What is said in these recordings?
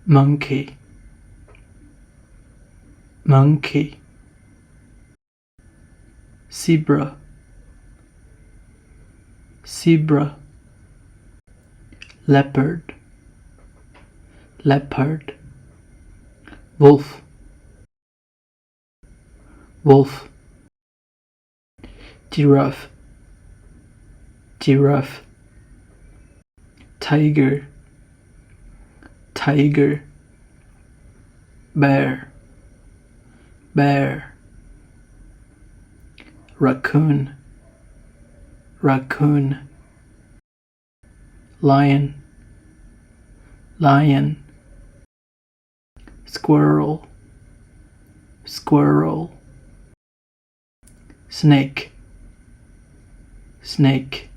monkey, monkey. Zebra, zebra. Leopard, leopard. Wolf, wolf. Giraffe, giraffe. Tiger, tiger. Bear, bear. Raccoon, raccoon. Lion, lion. Squirrel, squirrel. Snake, snake.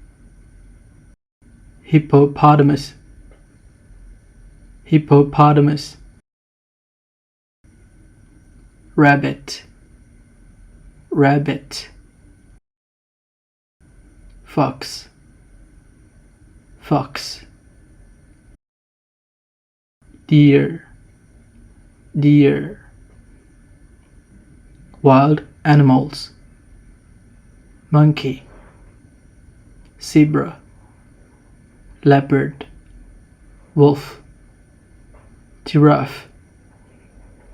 Hippopotamus, hippopotamus. Rabbit, rabbit. Fox, fox. Deer, deer. Wild animals. Monkey, zebra, leopard, wolf, giraffe,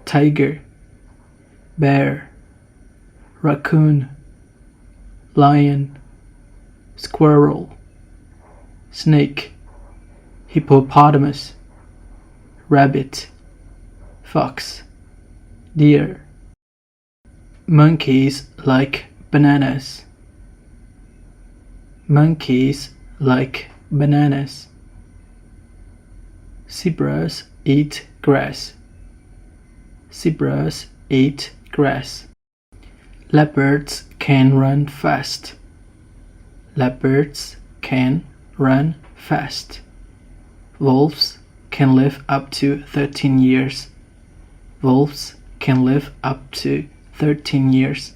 tiger, bear, raccoon, lion, squirrel, snake, hippopotamus, rabbit, fox, deer. Monkeys like bananas. Monkeys like bananas. Zebras eat grass. Zebras eat grass. Leopards can run fast. Leopards can run fast. Wolves can live up to 13 years. Wolves can live up to 13 years.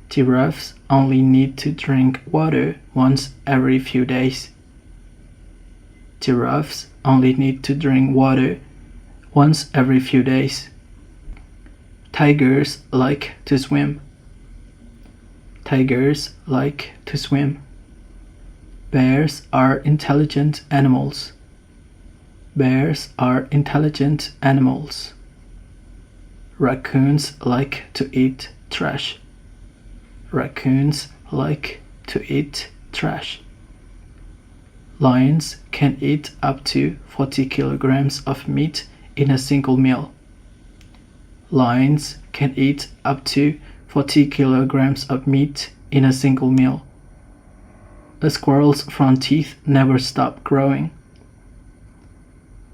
Giraffes only need to drink water once every few days. Giraffes only need to drink water once every few days. Tigers like to swim. Tigers like to swim. Bears are intelligent animals. Bears are intelligent animals. Raccoons like to eat trash. Raccoons like to eat trash. Lions can eat up to 40 kilograms of meat in a single meal. Lions can eat up to 40 kilograms of meat in a single meal. A squirrel's front teeth never stop growing.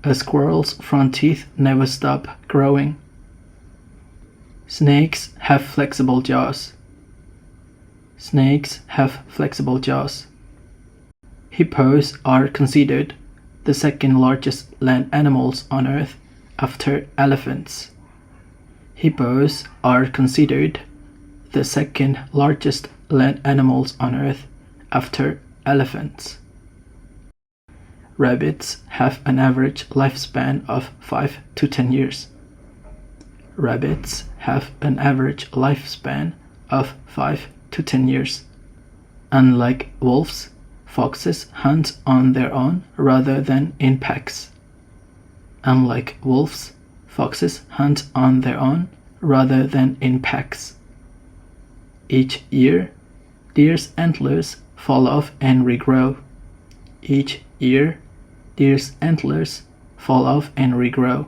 A squirrel's front teeth never stop growing. Snakes have flexible jaws. Snakes have flexible jaws. Hippos are considered the second largest land animals on Earth after elephants. Hippos are considered the second largest land animals on Earth after elephants. Rabbits have an average lifespan of 5 to 10 years. Rabbits have an average lifespan of 5 to 10 years. Unlike wolves, foxes hunt on their own rather than in packs. Unlike wolves, foxes hunt on their own rather than in packs. Each year, deer's antlers fall off and regrow. Each year, deer's antlers fall off and regrow.